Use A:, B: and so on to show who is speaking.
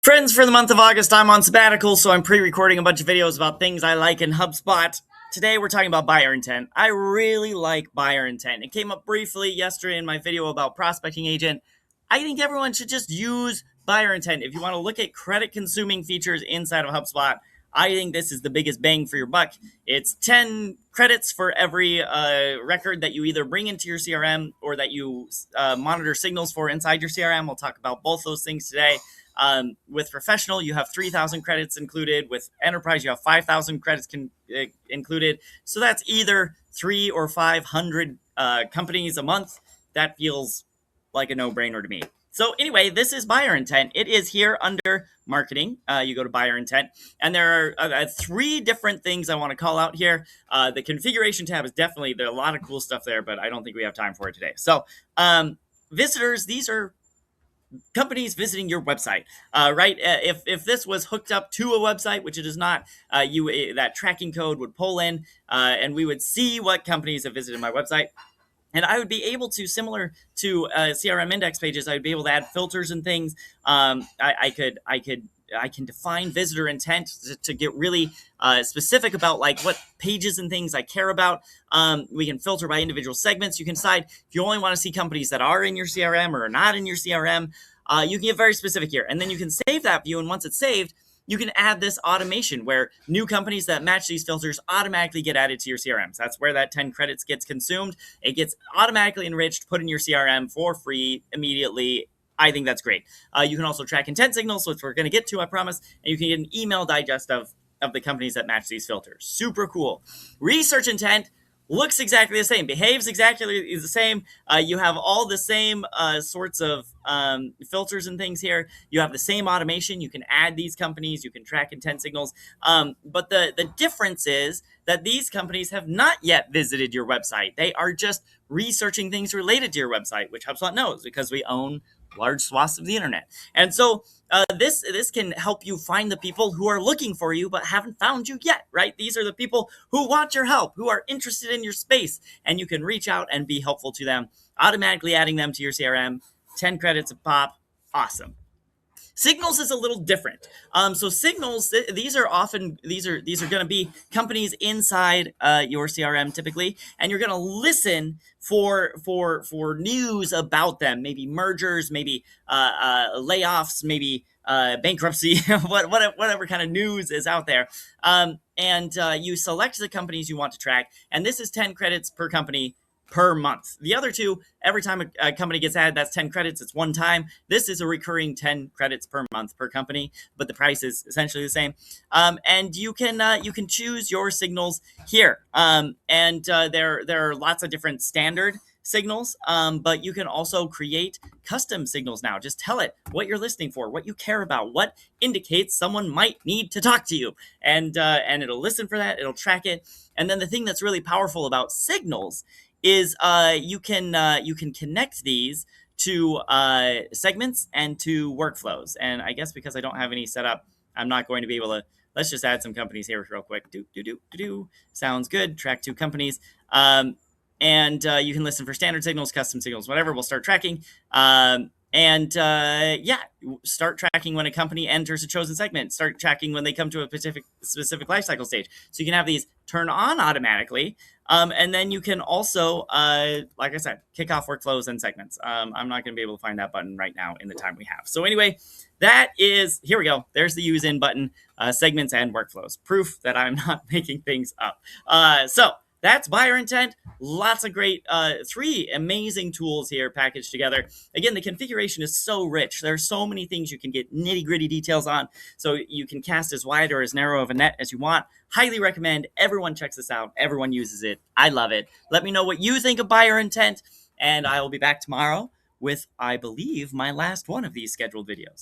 A: Friends, for the month of August, I'm on sabbatical, so I'm pre-recording a bunch of videos about things I like in HubSpot. Today, we're talking about buyer intent. I really like buyer intent. It came up briefly yesterday in my video about prospecting agent. I think everyone should just use buyer intent. If you want to look at credit-consuming features inside of HubSpot, I think this is the biggest bang for your buck. It's 10 credits for every record that you either bring into your CRM or that you monitor signals for inside your CRM. We'll talk about both those things today. With professional, you have 3,000 credits included. With enterprise, you have 5,000 credits included. So that's either 300 or 500 companies a month. That feels like a no-brainer to me. So anyway, this is buyer intent. It is here under marketing. You go to buyer intent, and there are 3 different things I want to call out here. The configuration tab is definitely, there's a lot of cool stuff there, but I don't think we have time for it today. So visitors, these are companies visiting your website, right? If this was hooked up to a website, which it is not, that tracking code would pull in, and we would see what companies have visited my website. And I would be able to, similar to CRM index pages, I would be able to add filters and things. I can define visitor intent to get really specific about like what pages and things I care about. We can filter by individual segments. You can decide if you only want to see companies that are in your CRM or are not in your CRM. You can get very specific here, and then you can save that view. And once it's saved, you can add this automation where new companies that match these filters automatically get added to your CRMs. That's where that 10 credits gets consumed. It gets automatically enriched, put in your CRM for free immediately. I think that's great. You can also track intent signals, which we're going to get to, I promise. And you can get an email digest of the companies that match these filters. Super cool. Research intent looks exactly the same, behaves exactly the same. You have all the same sorts of filters and things here. You have the same automation. You can add these companies. You can track intent signals. But the difference is that these companies have not yet visited your website. They are just researching things related to your website, which HubSpot knows because we own large swaths of the internet. And so this can help you find the people who are looking for you but haven't found you yet, right? These are the people who want your help, who are interested in your space, and you can reach out and be helpful to them, automatically adding them to your CRM. 10 credits a pop. Awesome. Signals is a little different. So signals, these are going to be companies inside your CRM typically, and you're going to listen for news about them, maybe mergers, maybe layoffs, maybe bankruptcy, whatever kind of news is out there. And you select the companies you want to track, and this is 10 credits per company per month. The other 2, every time a company gets added, that's 10 credits. It's one time. This is a recurring 10 credits per month per company, but the price is essentially the same. And you can choose your signals here. There are lots of different standard signals, but you can also create custom signals now. Just tell it what you're listening for, what you care about, what indicates someone might need to talk to you, and it'll listen for that. It'll track it. And then the thing that's really powerful about signals is you can connect these to segments and to workflows. And I guess because I don't have any set up, I'm not going to be able to. Let's just add some companies here real quick. Sounds good. Track 2 companies. And you can listen for standard signals, custom signals, whatever. We'll start tracking. Start tracking when a company enters a chosen segment. Start tracking when they come to a specific life cycle stage. So you can have these turn on automatically. And then you can also, like I said, kick off workflows and segments. I'm not going to be able to find that button right now in the time we have. So anyway, here we go. There's the use in button, segments and workflows. Proof that I'm not making things up. So that's buyer intent. Lots of great, 3 amazing tools here packaged together. Again, the configuration is so rich. There are so many things you can get nitty gritty details on. So you can cast as wide or as narrow of a net as you want. Highly recommend everyone checks this out. Everyone uses it. I love it. Let me know what you think of buyer intent. And I will be back tomorrow with, I believe, my last one of these scheduled videos.